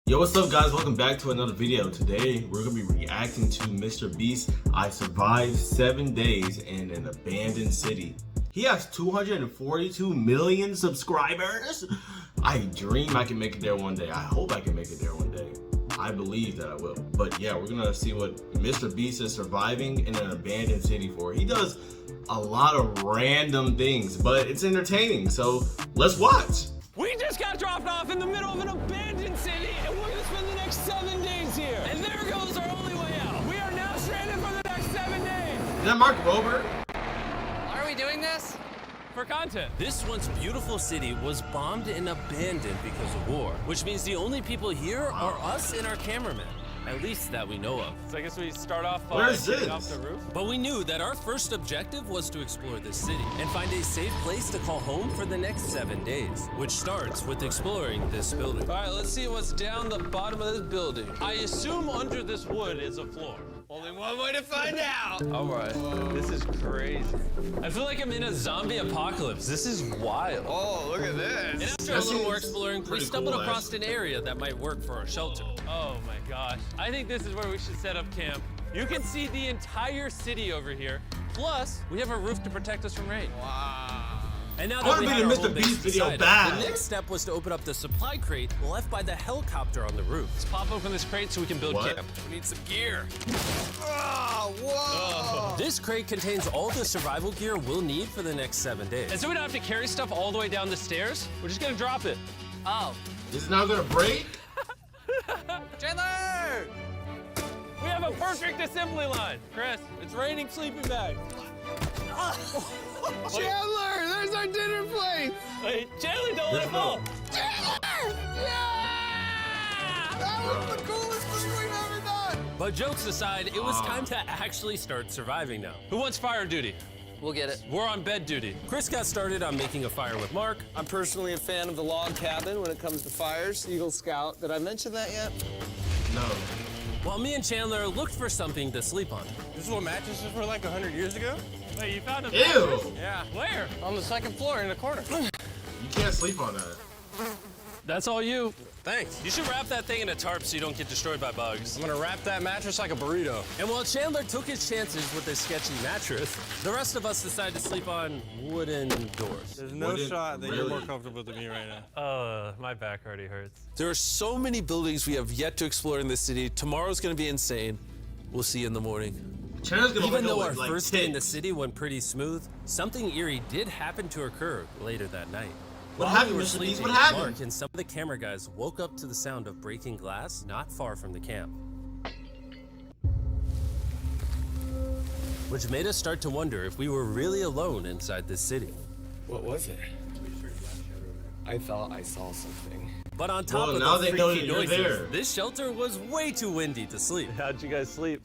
Yo, what's up guys? Welcome back to another video. Today we're gonna be reacting to Mr. Beast. I survived 7 days in an abandoned city. He has 242 million subscribers. I dream I can make it there one day. I hope I can make it there one day. I believe that I will. But yeah, we're gonna see what Mr. Beast is surviving in an abandoned city for. He does a lot of random things, but it's entertaining. So let's watch. We just got dropped off in the middle of an abandoned city, and we're gonna spend the next 7 days here. And there goes our only way out. We are now stranded for the next 7 days. Is that Mark Robert? Are we doing this? For content. This once beautiful city was bombed and abandoned because of war, which means the only people here are us and our cameraman. At least that we know of. So I guess we start off Where is getting this? off the roof. But we knew that our first objective was to explore this city and find a safe place to call home for the next 7 days, which starts with exploring this building. All right, let's see what's down the bottom of this building. I assume under this wood is a floor. Only one way to find out. All right, this is crazy. I feel like I'm in a zombie apocalypse. This is wild. Oh, look at this. And after a That little more seems exploring, we pretty stumbled cool, across an area that might work for our shelter. Oh my gosh. I think this is where we should set up camp. You can see the entire city over here. Plus, we have a roof to protect us from rain. Wow. And now I that wanna we be had in our Mr. home base Beast video decided, bad. the next step was to open up the supply crate left by the helicopter on the roof. Let's pop open this crate so we can build What? camp. We need some gear. Oh, whoa. This crate contains all the survival gear we'll need for the next 7 days. And so we don't have to carry stuff all the way down the stairs. We're just gonna drop it. Oh. Is it now gonna break? Chandler! We have a perfect assembly line. Chris, it's raining sleeping bags. Chandler, there's our dinner plate! Wait, Chandler, don't let it fall. Chandler! Yeah! That was the coolest thing we've ever done! But jokes aside, it was time to actually start surviving now. Who wants fire duty? We'll get it. We're on bed duty. Chris got started on making a fire with Mark. I'm personally a fan of the log cabin when it comes to fires. Eagle Scout. Did I mention that yet? No. While me and Chandler looked for something to sleep on. This is what mattresses were like 100 years ago? Wait, you found a Ew! mattress? Yeah. Where? On the second floor in the corner. You can't sleep on that. That's all you. Thanks. You should wrap that thing in a tarp so you don't get destroyed by bugs. I'm gonna wrap that mattress like a burrito. And while Chandler took his chances with his sketchy mattress, the rest of us decided to sleep on wooden doors. There's no Wouldn't shot that you're really- more comfortable than me right now. My back already hurts. There are so many buildings we have yet to explore in this city. Tomorrow's gonna be insane. We'll see you in the morning. Chandler's gonna Even wake up though our with, like, first day in the tits. city went pretty smooth, something eerie did happen to occur later that night. What While happened, we were Mr. Beast? sleeping, What happened? Mark and some of the camera guys woke up to the sound of breaking glass not far from the camp. Which made us start to wonder if we were really alone inside this city. What was it? I thought I saw something. But on top Well, of now the they know freaky that you're noises, there. this shelter was way too windy to sleep. How'd you guys sleep?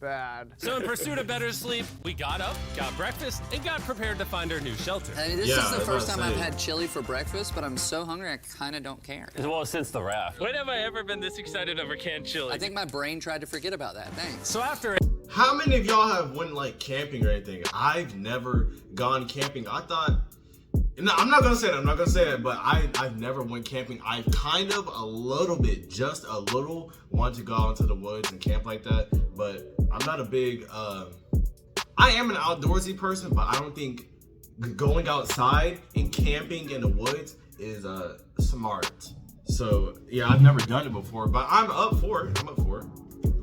Bad. So in pursuit of better sleep, we got up, got breakfast, and got prepared to find our new shelter. I mean, this Yeah, is the that's first what time I'm I've saying. had chili for breakfast, but I'm so hungry I kind of don't care. Well, since the raft. When have I ever been this excited over canned chili? I think my brain tried to forget about that. Thanks. So after How many of y'all have went like camping or anything? I've never gone camping. I thought, no, I'm not gonna say that. I'm not gonna say that. But I've never went camping. I kind of a little bit, just a little, want to go out into the woods and camp like that. But I'm not a big. I am an outdoorsy person, but I don't think going outside and camping in the woods is smart. So yeah, I've never done it before, but I'm up for it. I'm up for it.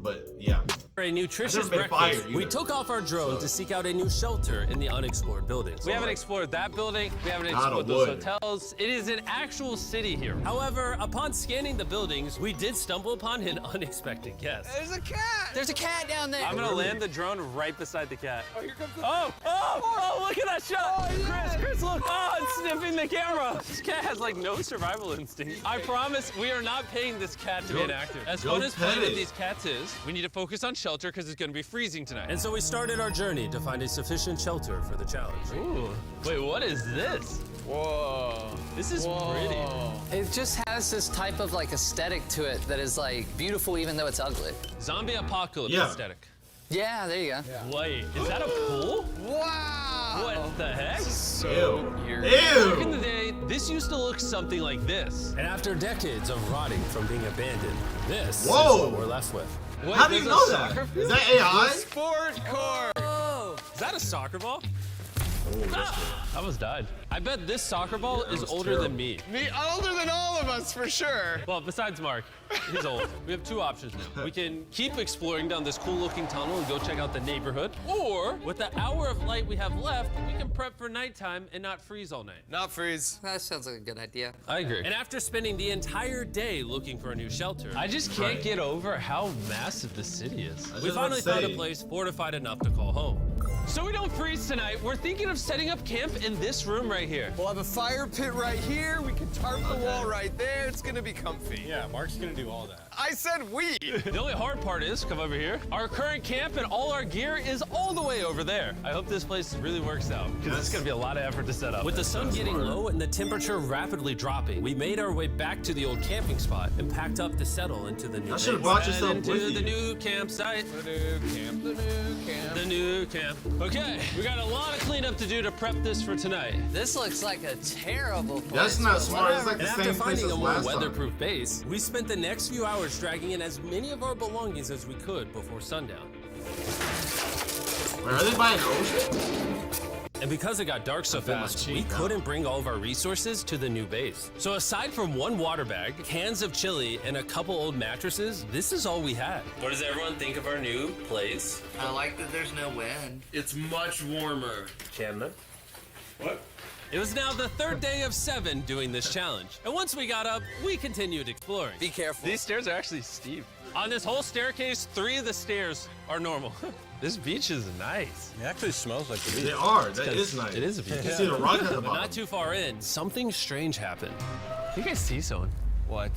But yeah. a nutritious I've never been breakfast, fired we either. took off our drone So- to seek out a new shelter in the unexplored buildings. We haven't explored that building. We haven't Not a explored those wood. hotels. It is an actual city here. However, upon scanning the buildings, we did stumble upon an unexpected guest. There's a cat! There's a cat down there. I'm gonna land the drone right beside the cat. Oh, here comes the oh, look at that shot! Chris, look! Oh, it's sniffing the camera. This cat has like no survival instinct. I promise we are not paying this cat to be Don't- inactive. As don't fun as pet playing with it. these cats is, we need to focus on shelter because it's gonna be freezing tonight. And so we started our journey to find a sufficient shelter for the challenge. Ooh, wait, what is this? Whoa. This is pretty. It just has this type of like aesthetic to it that is like beautiful even though it's ugly. Zombie apocalypse Yeah. aesthetic. Yeah, there you go. Wait, is that a pool? Wow! What the heck? So Ew. weird. Back in the Ew. day, this used to look something like this. And after decades of rotting from being abandoned, this Whoa. is what we're left with. Wait, How do you there's a know soccer that? field? Is that AI? Sport core. Oh, is that a soccer ball? I almost died. I bet this soccer ball is was older than me. Me older than all of us for sure. Well, besides Mark, he's old. We have two options now. We can keep exploring down this cool-looking tunnel and go check out the neighborhood, or with the hour of light we have left, we can prep for nighttime and not freeze all night. Not freeze. That sounds like a good idea. I agree. And after spending the entire day looking for a new shelter, I just can't get over how massive the city is. we finally found a place fortified enough to call home. So we don't freeze tonight, we're thinking of setting up camp in this room right here. We'll have a fire pit right here. We can tarp the wall right there. It's gonna be comfy. Yeah, Mark's gonna do all that. I said we. The only hard part is, come over here, our current camp and all our gear is all the way over there. I hope this place really works out, because it's gonna be a lot of effort to set up. With the sun getting low and the temperature rapidly dropping, we made our way back to the old camping spot and packed up to settle into the new I should have base. brought And yourself into with the you. new campsite. The new camp. The new camp. The new camp. Okay, we got a lot of cleanup to do to prep this for tonight. This looks like a terrible place. That's not but smart. It's whatever. like the And after same place finding as a more last time. weatherproof base, we spent the next few hours dragging in as many of our belongings as we could before sundown. Wait, are they buying ocean? And because it got dark so fast, we couldn't bring all of our resources to the new base. So aside from one water bag, cans of chili, and a couple old mattresses, this is all we had. What does everyone think of our new place? I like that there's no wind. It's much warmer. Chandler? What? It was now the third day of 7 doing this challenge. And once we got up, we continued exploring. Be careful. These stairs are actually steep. On this whole staircase, 3 of the stairs are normal. This beach is nice. It actually smells like the beach. They are. That is nice. It is a beach. You can see the rock at the But not bottom. too far in, something strange happened. You guys see someone? What?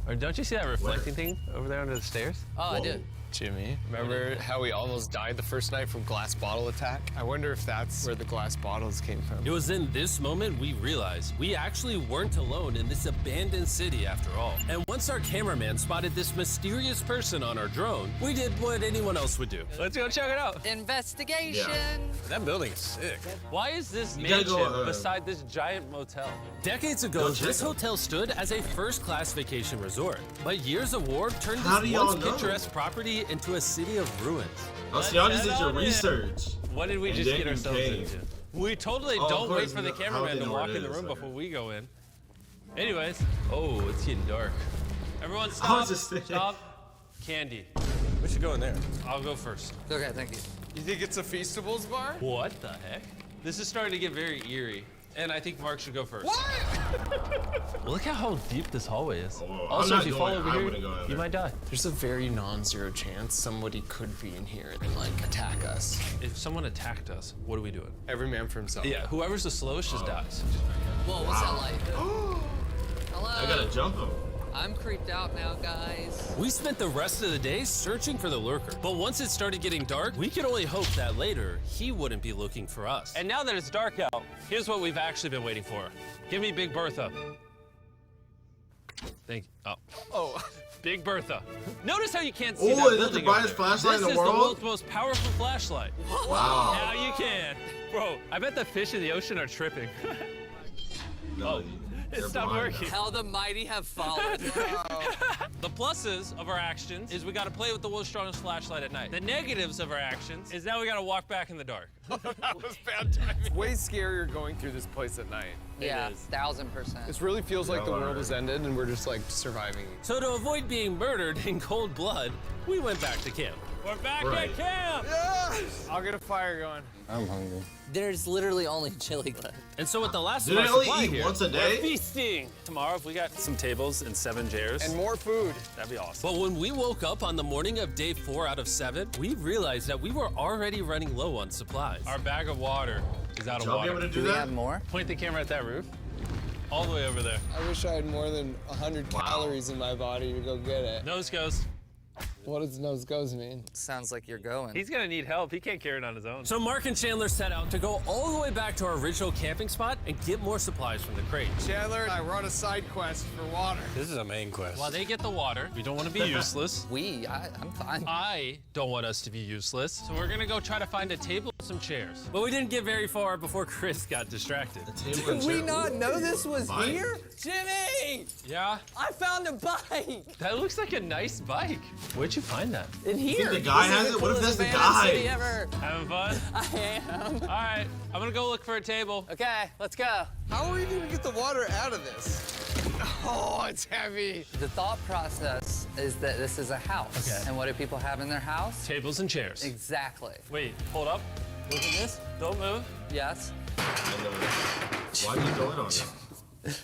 Or don't you see that reflecting thing over there under the stairs? Oh, I did. Jimmy, remember how we almost died the first night from glass bottle attack? I wonder if that's where the glass bottles came from. It was in this moment we realized we actually weren't alone in this abandoned city after all. And once our cameraman spotted this mysterious person on our drone, we did what anyone else would do. Let's go check it out. Investigation. That building's sick. Why is this gotta mansion go, beside this giant motel? Decades ago, Go check this it. hotel stood as a first-class vacation resort. But years of war turned How do this y'all once know? picturesque property into a city of ruins. Oh, so y'all just Let's did your head on in. research. What did we And just then get you ourselves came. into? We totally Oh, of don't wait course, for the how would cameraman they to know walk where in it the is? room Okay. before we go in. Anyways, oh, it's getting dark. Everyone I stop, was just thinking. stop. Candy. We should go in there. I'll go first. Okay, thank you. You think it's a Feastables bar? What the heck? This is starting to get very eerie. And I think Mark should go first. What? Look at how deep this hallway is. Whoa, I'm Also, not if you going- fall over I here, wouldn't go in you there. might die. There's a very non-zero chance somebody could be in here and like attack us. If someone attacked us, what are we doing? Every man for himself. Yeah, whoever's the slowest just dies. Whoa, what's that like? Hello. I gotta jump him. I'm creeped out now, guys. We spent the rest of the day searching for the lurker. But once it started getting dark, we could only hope that later he wouldn't be looking for us. And now that it's dark out, here's what we've actually been waiting for. Give me Big Bertha. Thank you. Oh. Oh. Big Bertha. Notice how you can't see Oh, that is that the building brightest over there. flashlight in This the is world? the world's most powerful flashlight. Wow. Now you can. Bro, I bet the fish in the ocean are tripping. No, It they're stopped blind. working. How the mighty have fallen. The pluses of our actions is we gotta play with the world's strongest flashlight at night. The negatives of our actions is now we gotta walk back in the dark. That was bad timing. Way scarier going through this place at night. Yeah, 1000%. This really feels like the Yeah, world alright. has ended and we're just like surviving. So to avoid being murdered in cold blood, we went back to camp. We're back Right. at camp! I'll get a fire going. I'm hungry. There's literally only chili left. And so with the last Do of they our only supply eat here, once a We're day? feasting. Tomorrow, if we got some tables and 7 chairs, And more food. that'd be awesome. but when we woke up on the morning of day 4 out of 7, we realized that we were already running low on supplies. Our bag of water is out of Y'all be able water. to do that? more? Point the camera at that roof. All the way over there. I wish I had more than 100 calories in my body to go get it. Nose goes. What does nose goes mean? Sounds like you're going. He's gonna need help. He can't carry it on his own. So Mark and Chandler set out to go all the way back to our original camping spot and get more supplies from the crate. Chandler and I were on a side quest for water. This is a main quest. While they get the water, we don't want to be useless. I'm fine. I don't want us to be useless. So we're gonna go try to find a table some chairs. But we didn't get very far before Chris got distracted. Did we not know this was here? Jimmy! Yeah? I found a bike! That looks like a nice bike. Where'd you find that? In here. the guy This has is it? What if coolest that's the abandoned guy? city ever. Having fun? I am. All right, I'm gonna go look for a table. Okay, let's go. How are we gonna get the water out of this? Oh, it's heavy. The thought process is that this is a house. Okay. And what do people have in their house? Tables and chairs. Exactly. Wait, hold up. Look at this. Don't move. Yes. Why are you going on that?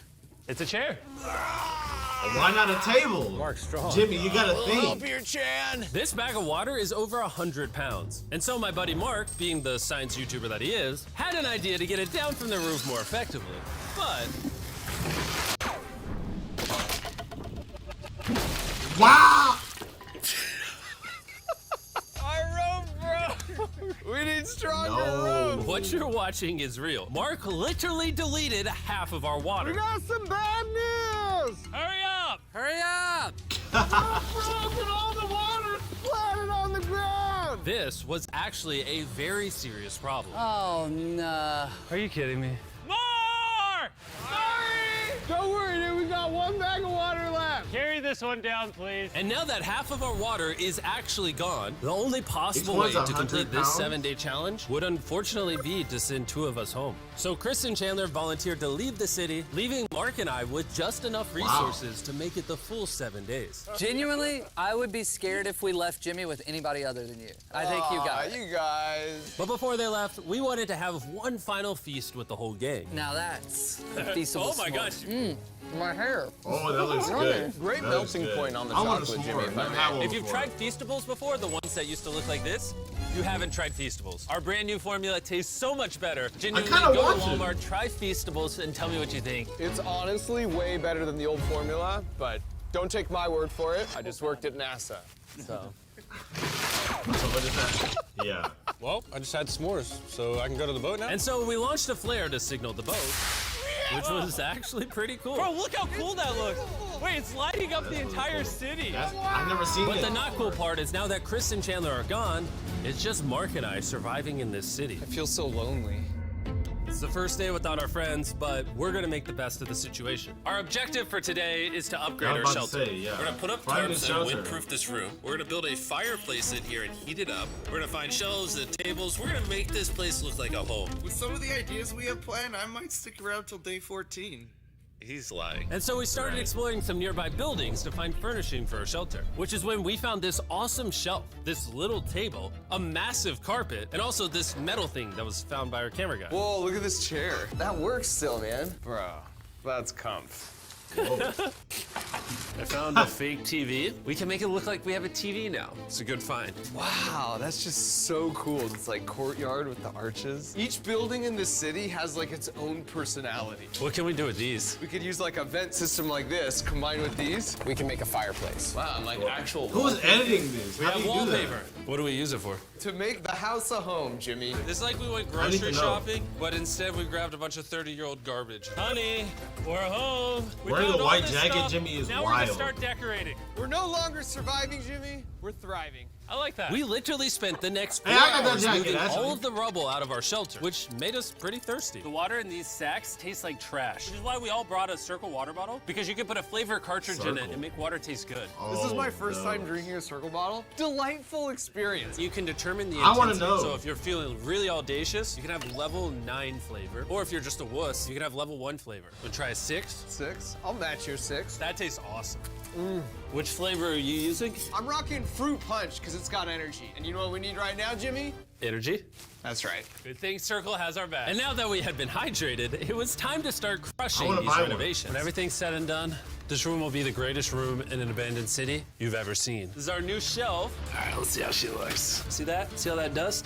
It's a chair. Why not a table? Mark Strong. Jimmy, you gotta think. Here, Chan. This bag of water is over 100 pounds. And so my buddy Mark, being the science YouTuber that he is, had an idea to get it down from the roof more effectively. But Wow! We need stronger No. what you're watching is real. Mark literally deleted half of our water. got some bad news. Hurry up! Hurry up! All the water splattered on the ground. This was actually a very serious problem. Oh, no. Are you kidding me? More! Don't worry, dude. We got one bag of water left. Carry this one down, please. And now that half of our water is actually gone, the only possible Each way one's to 100 complete this pounds? 7-day challenge would unfortunately be to send 2 of us home. So Chris and Chandler volunteered to leave the city, leaving Mark and I with just enough resources to make it the full 7 days. Genuinely, I would be scared if we left Jimmy with anybody other than you. I think you got it. You guys. But before they left, we wanted to have one final feast with the whole gang. Now that's feasible. Oh my gosh. My hair. Oh, that looks good. Great That melting is good. point on the I want a chocolate, s'more. Jimmy, if I Never may. had one If you've before. tried Feastables before, the ones that used to look like this, you haven't tried Feastables. Our brand new formula tastes so much better. Genuinely, kinda go want to to. Walmart, try Feastables, and tell me what you think. It's honestly way better than the old formula, but don't take my word for it. I just worked at NASA, so. So what is that? Yeah. Well, I just had s'mores, so I can go to the boat now. And so we launched a flare to signal the boat, which was actually pretty cool. Bro, look how cool that looks. Wait, it's lighting up the entire city. I've never seen But it. the not cool part is now that Chris and Chandler are gone, it's just Mark and I surviving in this city. I feel so lonely. It's the first day without our friends, but we're gonna make the best of the situation. Our objective for today is to upgrade I our was about to shelter. say, yeah. We're gonna put up Find a tarps and shelter. windproof this room. We're gonna build a fireplace in here and heat it up. We're gonna find shelves and tables. We're gonna make this place look like a home. With some of the ideas we have planned, I might stick around till day 14. He's lying. And so we started exploring some nearby buildings to find furnishing for our shelter, which is when we found this awesome shelf, this little table, a massive carpet, and also this metal thing that was found by our camera guy. Whoa, look at this chair. That works still, man. Bro, that's comf. I found a fake TV. We can make it look like we have a TV now. It's a good find. Wow, that's just so cool. It's like courtyard with the arches. Each building in this city has like its own personality. What can we do with these? We could use like a vent system like this, combined with these. We can make a fireplace. Wow, like actual Who's editing this? We How do have you do that? wallpaper. What do we use it for? To make the house a home, Jimmy. It's like we went I need to grocery know. shopping, but instead we grabbed a bunch of 30-year-old garbage. Honey, we're home. We Wearing found a all white this jacket, stuff. Jimmy, is now we're gonna wild. start decorating. We're no longer surviving, Jimmy. We're thriving. I like that. We literally spent the next 4 Hey, I got that hours jacket, moving actually. all of the rubble out of our shelter, which made us pretty thirsty. The water in these sacks tastes like trash, which is why we all brought a Circle water bottle, because you can put a flavor cartridge in it Circle. and make water taste good. This is my Oh, first no. time drinking a Circle bottle. Delightful experience. You can determine the I wanna intensity. know. So if you're feeling really audacious, you can have level 9 flavor. Or if you're just a wuss, you can have level 1 flavor. Wanna try a 6? 6? I'll match your 6. That tastes awesome. Which flavor are you using? I'm rocking Fruit Punch because it's got energy. And you know what we need right now, Jimmy? Energy. That's right. Good thing Circle has our back. And now that we had been hydrated, it was time to start crushing wanna these buy one. renovations. When everything's said and done, this room will be the greatest room in an abandoned city you've ever seen. This is our new shelf. All right, let's see how she looks. See that? See all that dust?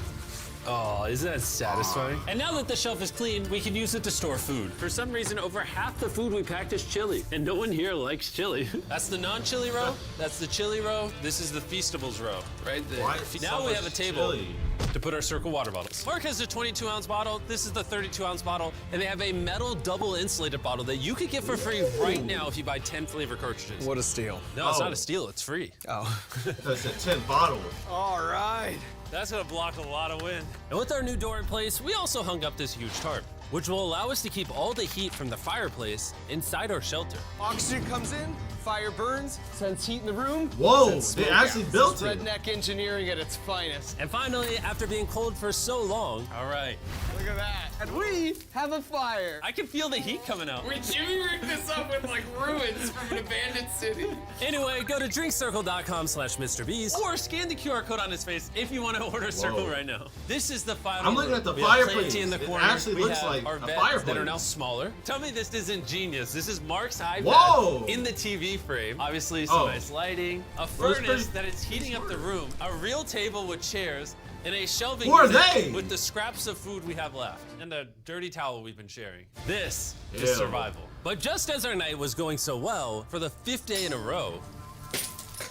Oh, isn't that satisfying? And now that the shelf is clean, we can use it to store food. For some reason, over half the food we packed is chili, and no one here likes chili. That's the non-chili row, that's the chili row, this is the Feastables row, right there. Why Now so we have a much table chili? to put our Circle water bottles. Mark has a 22-ounce bottle, this is the 32-ounce bottle, and they have a metal double insulated bottle that you could get for free right now if you buy 10 flavor cartridges. What a steal. No, it's Oh. not a steal, it's free. Oh. That's a 10 bottles. All right. That's gonna block a lot of wind. And with our new door in place, we also hung up this huge tarp, which will allow us to keep all the heat from the fireplace inside our shelter. Oxygen comes in, fire burns, sends heat in the room. Whoa, sends they smoke actually out. built It's it. redneck engineering at its finest. And finally, after being cold for so long, All right. Look at that. And we have a fire. I can feel the heat coming out. Wait, Jimmy rigged this up with like ruins from an abandoned city. anyway, go to drinkcircle.com/MrBeast. Or scan the QR code on his face if you want to order a circle right now. This is the final I'm looking room. at the We have fireplace. plenty in the It corner. actually We looks have like our a beds fireplace. that are now smaller. Tell me this isn't genius. This is Mark's iPad Whoa! in the TV frame. Obviously, some Oh. nice lighting, a Well, it's furnace pretty- that is heating up the room, a real table with chairs, and a shelving Who are unit they? with the scraps of food we have left, and a dirty towel we've been sharing. This Ew. is survival. But just as our night was going so well, for the 5th day in a row,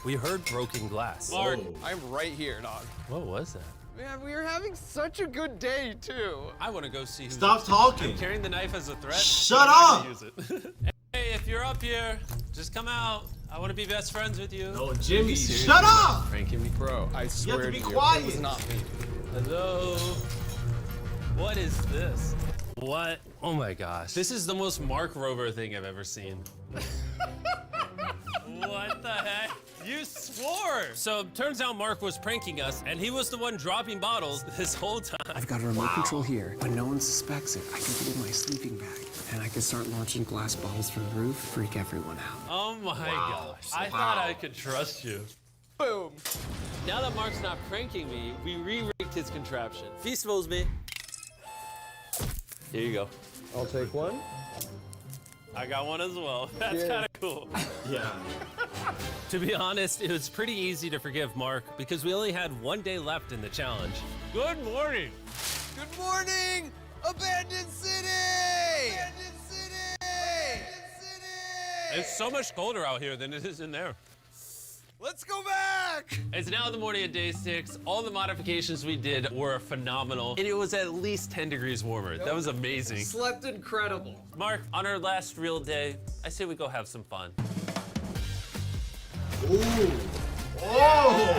we heard broken glass. Mark, Whoa. I'm right here, dog. What was that? Man, we were having such a good day, too. I want to go see who's Stop talking. carrying the knife as a threat. Shut but I'm not up! gonna use it. Hey, if you're up here, just come out. I want to be best friends with you. Oh, Jimmy, shut up! Pranking me? Bro, I swear to be you, quiet. it was not me. Hello. What is this? What? Oh my gosh. This is the most Mark Rover thing I've ever seen. What the heck? You swore! So turns out Mark was pranking us, and he was the one dropping bottles this whole time. I've got a remote control here, but no one suspects it. I can put it in my sleeping bag, and I can start launching glass bottles from the roof, freak everyone out. Oh my gosh. I thought I could trust you. Boom. Now that Mark's not pranking me, we re-rigged his contraption. Feastables me. Here you go. I'll take one. I got one as well. That's Yeah. kind of cool. Yeah. To be honest, it was pretty easy to forgive Mark because we only had 1 day left in the challenge. Good morning. Good morning, Abandoned City! Abandoned City! Abandoned City! It's so much colder out here than it is in there. Let's go back! It's now the morning of day 6. All the modifications we did were phenomenal, and it was at least 10 degrees warmer. That was amazing. Slept incredible. Mark, on our last real day, I say we go have some fun. Ooh. Oh!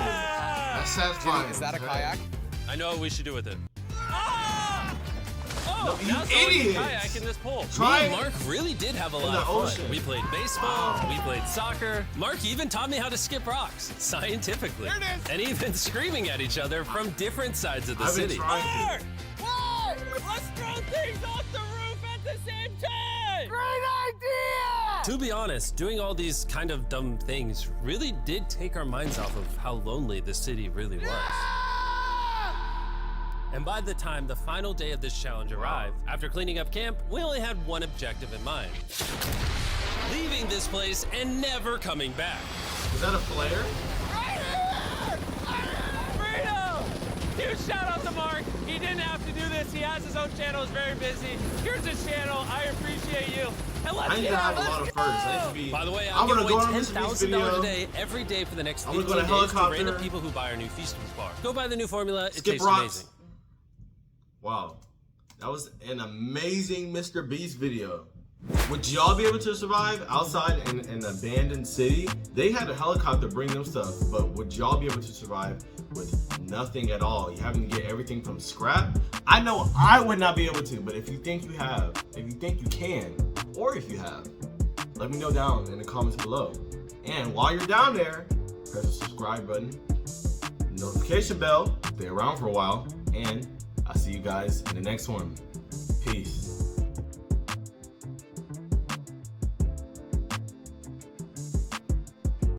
That's satisfying. Is that a kayak? I know what we should do with it. Ah! Oh, you now someone can idiot! kayak in this pool. Try Me it. and Mark really did have a lot the of fun. ocean. We played baseball, we played soccer. Mark even taught me how to skip rocks, scientifically. There it is. And even screaming at each other from different sides of the I've been city. trying to. Whoa! Let's throw things off the roof at the same time! Great idea! To be honest, doing all these kind of dumb things really did take our minds off of how lonely the city really was. And by the time the final day of this challenge arrived, after cleaning up camp, we only had one objective in mind. Leaving this place and never coming back. Is that a flare? Freedom! Huge shout out to Mark. He didn't have to do this. He has his own channel. He's very busy. Here's his channel. I appreciate you. And let's I need get to have out. a lot of firsts. I need to be. By the way, I'm I'm gonna giving go away on this $10,000 video. a day every day for the next I'm 15 gonna go to days to helicopter. random people who buy our new Feastables bar. Go buy the new formula. It Skip tastes rocks. amazing. Wow. That was an amazing Mr. Beast video. Would y'all be able to survive outside in an abandoned city? They had a helicopter bring them stuff, but would y'all be able to survive with nothing at all? You having to get everything from scrap? I know I would not be able to, but if you think you have, if you think you can, or if you have, let me know down in the comments below. And while you're down there, press the subscribe button, notification bell, stay around for a while, and I'll see you guys in the next one. Peace.